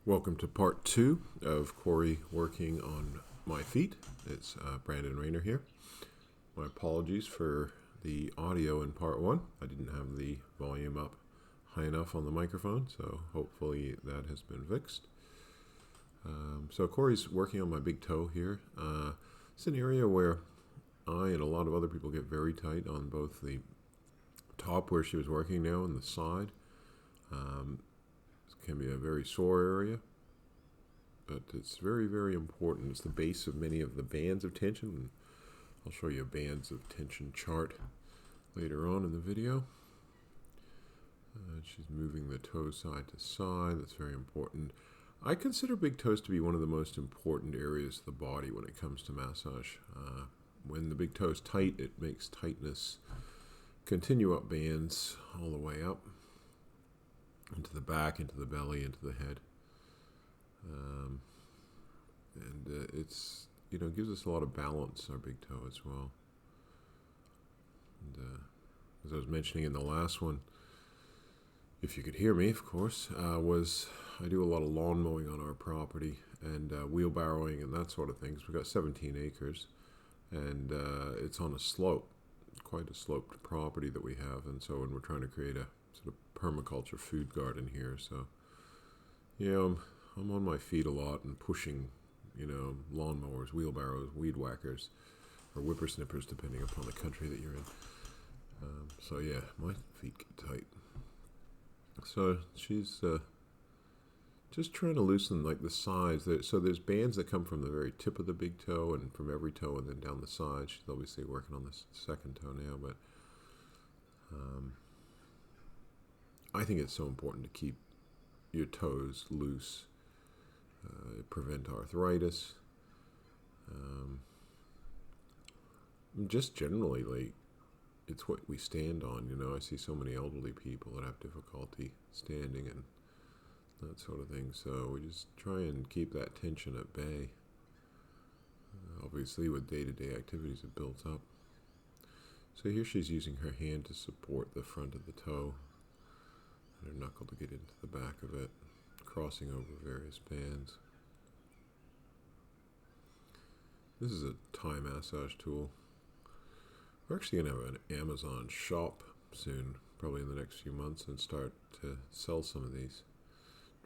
Welcome to part 2 of Cori working on my feet. It's Brandon Raynor here. My apologies for the audio in part 1. I didn't have the volume up high enough on the microphone, so hopefully that has been fixed. So Cori's working on my big toe here. It's an area where I and a lot of other people get very tight on both the top where she was working now and the side. Can be a very sore area, but it's very, very important. It's the base of many of the bands of tension, and I'll show you a bands of tension chart later on in the video. She's moving the toe side to side. That's very important. I consider big toes to be one of the most important areas of the body when it comes to massage. When the big toe is tight, it makes tightness continue up bands all the way up into the back, into the belly, into the head, and it's gives us a lot of balance, our big toe as well. And as I was mentioning in the last one, if you could hear me, of course, was I do a lot of lawn mowing on our property and wheelbarrowing and that sort of things. We've got 17 acres, and it's on a slope, quite a sloped property that we have, and so when we're trying to create a sort of permaculture food garden here, so I'm on my feet a lot and pushing lawnmowers, wheelbarrows, weed whackers, or whippersnippers depending upon the country that you're in. So yeah, my feet get tight. So she's just trying to loosen like the sides. So there's bands that come from the very tip of the big toe and from every toe and then down the side. She's obviously working on this second toe now, but I think it's so important to keep your toes loose, prevent arthritis. Just generally, like, it's what we stand on. I see so many elderly people that have difficulty standing and that sort of thing. So we just try and keep that tension at bay. Obviously, with day-to-day activities, it builds up. So here she's using her hand to support the front of the toe, and her knuckle to get into the back of it, crossing over various bands. This is a Thai massage tool. We're actually going to have an Amazon shop soon, probably in the next few months, and start to sell some of these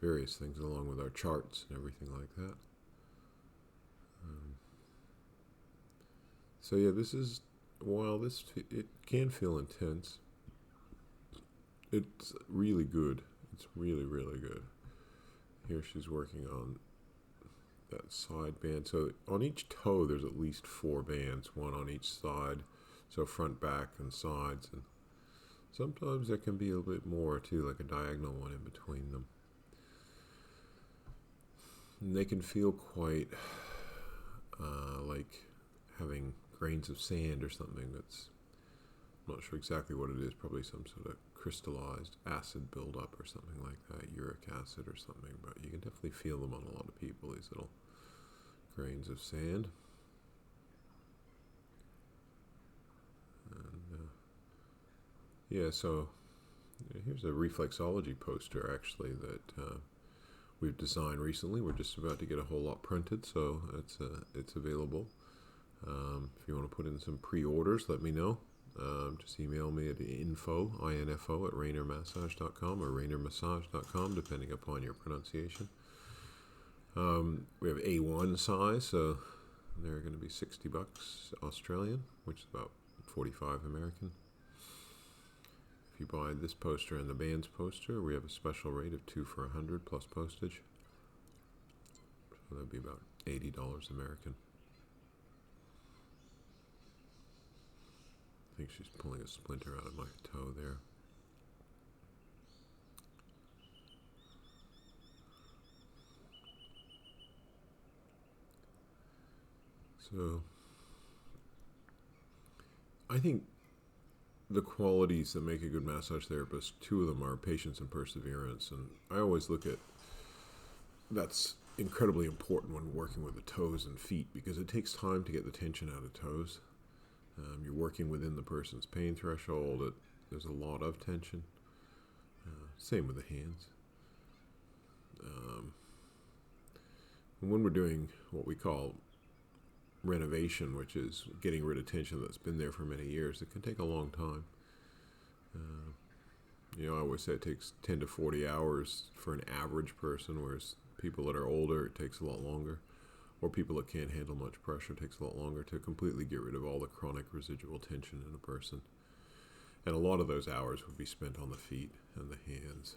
various things along with our charts and everything like that. So yeah, this is, while it can feel intense, it's really good. It's really, really good. Here she's working on that side band. So on each toe there's at least 4 bands, one on each side. So front, back, and sides. And sometimes there can be a little bit more too, like a diagonal one in between them. And they can feel quite like having grains of sand or something. That's, I'm not sure exactly what it is, probably some sort of crystallized acid buildup or something like that, uric acid or something, but you can definitely feel them on a lot of people, these little grains of sand. And so here's a reflexology poster actually that we've designed recently. We're just about to get a whole lot printed, so it's available. If you want to put in some pre-orders, let me know. Just email me at info at raynormassage.com or raynormassage.com, depending upon your pronunciation. We have A1 size, so they're going to be $60 Australian, which is about 45 American. If you buy this poster and the band's poster, we have a special rate of 2 for $100 plus postage. So that'd be about $80 American. I think she's pulling a splinter out of my toe there. So I think the qualities that make a good massage therapist, 2 of them are patience and perseverance. And I always look at that's incredibly important when working with the toes and feet, because it takes time to get the tension out of toes. You're working within the person's pain threshold. There's a lot of tension. Same with the hands. And when we're doing what we call renovation, which is getting rid of tension that's been there for many years, it can take a long time. I always say it takes 10 to 40 hours for an average person, whereas people that are older, it takes a lot longer. Or people that can't handle much pressure, it takes a lot longer to completely get rid of all the chronic residual tension in a person. And a lot of those hours would be spent on the feet and the hands.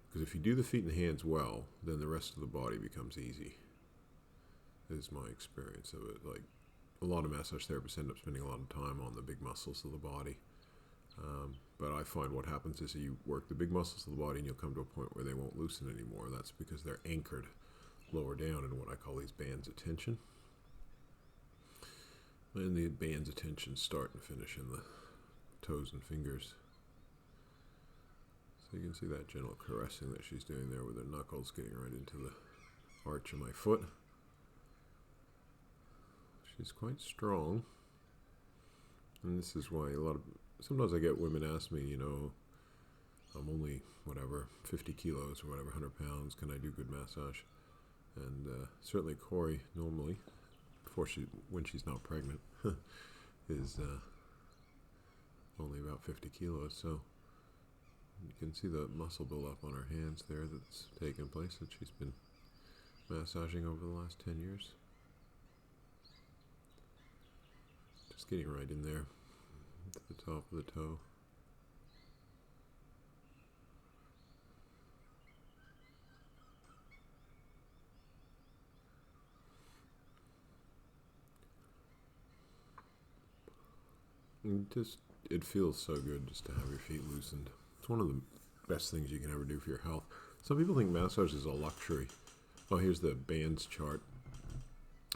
Because if you do the feet and hands well, then the rest of the body becomes easy, is my experience of it. Like, a lot of massage therapists end up spending a lot of time on the big muscles of the body. But I find what happens is you work the big muscles of the body and you'll come to a point where they won't loosen anymore. That's because they're anchored lower down in what I call these bands of tension. And the bands of tension start and finish in the toes and fingers. So you can see that gentle caressing that she's doing there with her knuckles getting right into the arch of my foot. She's quite strong. And this is why sometimes I get women ask me, I'm only, 50 kilos or 100 pounds. Can I do good massage? And certainly Cori, normally, when she's not pregnant, is only about 50 kilos. So you can see the muscle buildup on her hands there that's taken place that she's been massaging over the last 10 years. Just getting right in there to the top of the toe. And it feels so good just to have your feet loosened. It's one of the best things you can ever do for your health. Some people think massage is a luxury. Oh, here's the bands chart.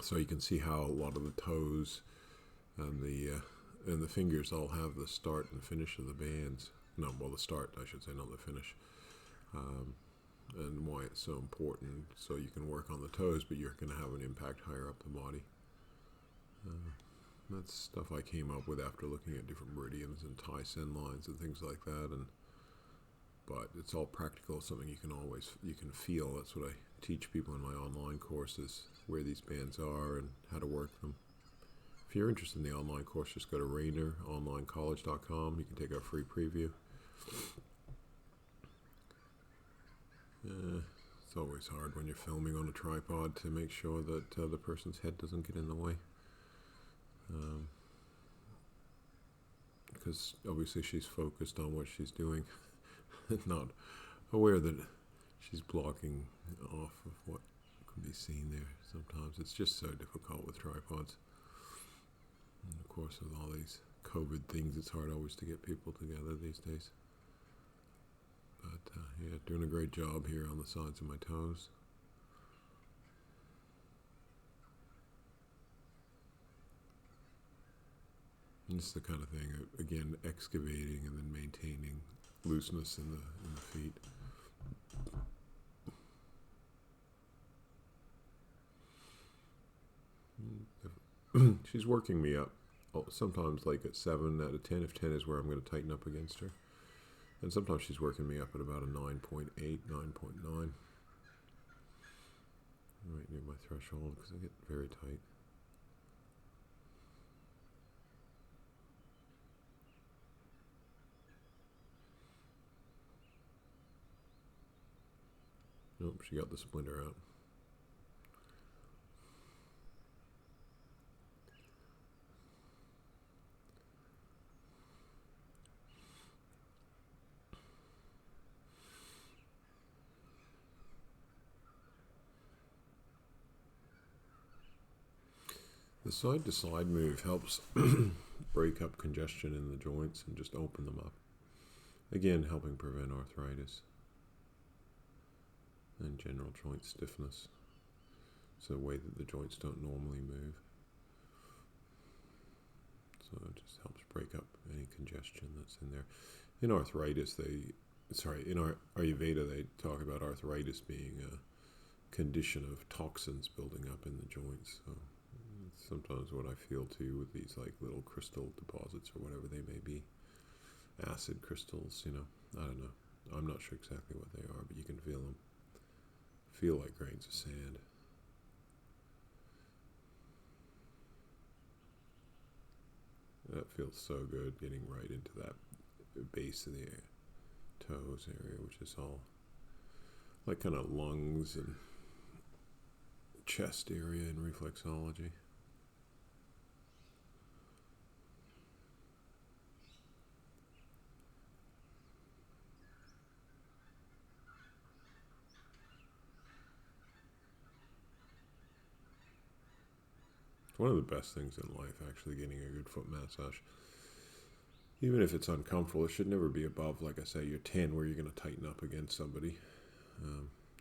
So you can see how a lot of the toes and the fingers all have the start and finish of the bands. The start, I should say, not the finish. And why it's so important. So you can work on the toes, but you're going to have an impact higher up the body. That's stuff I came up with after looking at different meridians and tie send lines and things like that. But it's all practical, something you can feel. That's what I teach people in my online courses, where these bands are and how to work them. If you're interested in the online course, just go to RaynorOnlineCollege.com. You can take our free preview. It's always hard when you're filming on a tripod to make sure that the person's head doesn't get in the way. Because obviously she's focused on what she's doing, not aware that she's blocking off of what can be seen there. Sometimes it's just so difficult with tripods. And of course, with all these COVID things, it's hard always to get people together these days. But doing a great job here on the sides of my toes. And it's the kind of thing, again, excavating and then maintaining looseness in the feet. She's working me up, sometimes like at 7 out of 10, if 10 is where I'm going to tighten up against her. And sometimes she's working me up at about a 9.8, 9.9. Right near my threshold because I get very tight. Nope, she got the splinter out. The side-to-side move helps break up congestion in the joints and just open them up. Again, helping prevent arthritis and general joint stiffness. It's a way that the joints don't normally move. So it just helps break up any congestion that's in there. In arthritis, in Ayurveda, they talk about arthritis being a condition of toxins building up in the joints. So it's sometimes what I feel too with these like little crystal deposits or whatever they may be. Acid crystals, I don't know. I'm not sure exactly what they are, but you can feel them. Feel like grains of sand. That feels so good, getting right into that base of the toes area, which is all like kind of lungs and chest area in reflexology. It's one of the best things in life, actually, getting a good foot massage. Even if it's uncomfortable, it should never be above, like I say, your 10, where you're going to tighten up against somebody,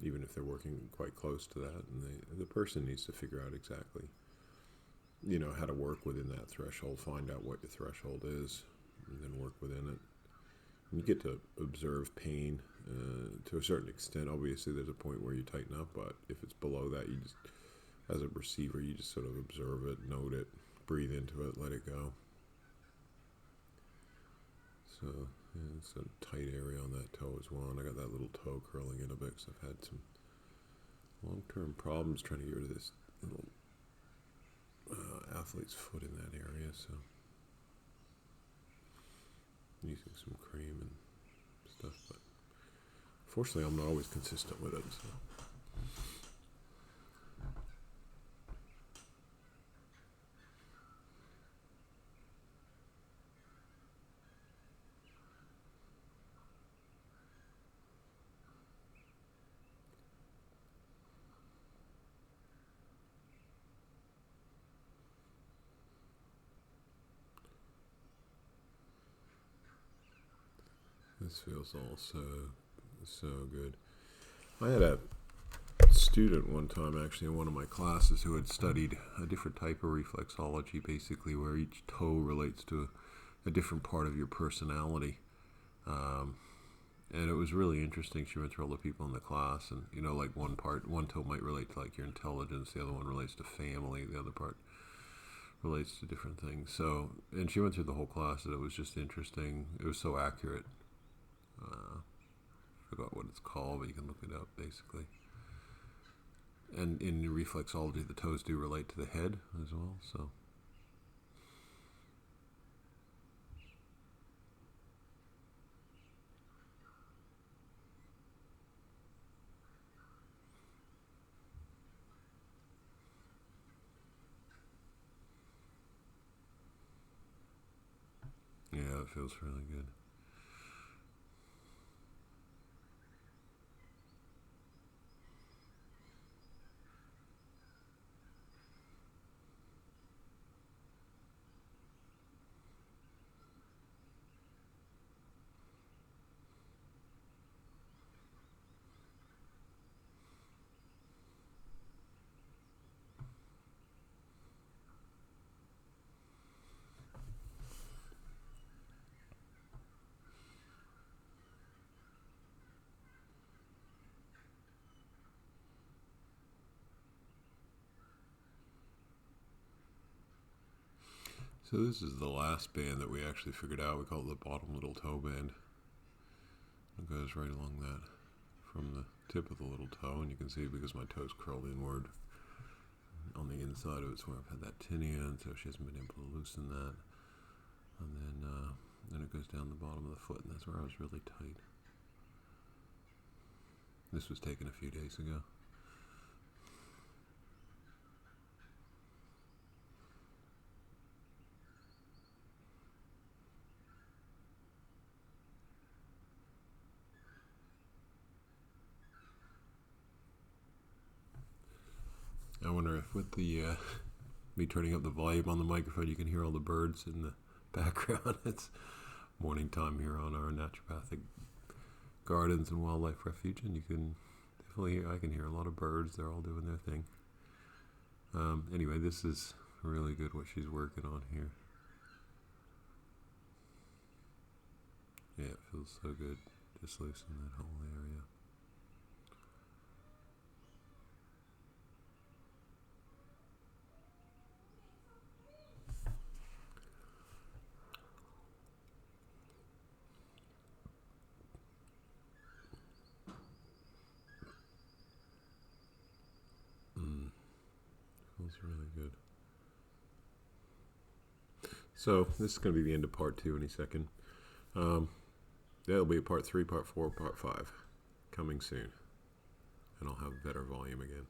even if they're working quite close to that. And the person needs to figure out exactly, how to work within that threshold, find out what your threshold is, and then work within it. And you get to observe pain to a certain extent. Obviously, there's a point where you tighten up, but if it's below that, you just, as a receiver, you just sort of observe it, note it, breathe into it, let it go. So, yeah, it's a tight area on that toe as well. And I got that little toe curling in a bit because I've had some long-term problems trying to get rid of this little athlete's foot in that area. So, using some cream and stuff. But fortunately, I'm not always consistent with it. So. This feels all so good. I had a student one time, actually, in one of my classes who had studied a different type of reflexology, basically, where each toe relates to a different part of your personality. And it was really interesting. She went through all the people in the class, and, like one toe might relate to, like, your intelligence, the other one relates to family, the other part relates to different things. So, and she went through the whole class, and it was just interesting. It was so accurate. Forgot what it's called, but you can look it up, basically. And in reflexology, the toes do relate to the head as well, so. Yeah, it feels really good. So this is the last band that we actually figured out. We call it the bottom little toe band. It goes right along that from the tip of the little toe, and you can see because my toes curled inward on the inside of it's where I've had that tinea, so she hasn't been able to loosen that. And then it goes down the bottom of the foot, and that's where I was really tight. This was taken a few days ago. I wonder if with the me turning up the volume on the microphone, you can hear all the birds in the background. It's morning time here on our naturopathic gardens and wildlife refuge, and you can definitely hear, I can hear a lot of birds. They're all doing their thing. Anyway, this is really good what she's working on here. Yeah, it feels so good. Just loosen that whole area. Feels really good. So this is going to be the end of part 2 any second. That'll be part 3, part 4, part 5 coming soon. And I'll have better volume again.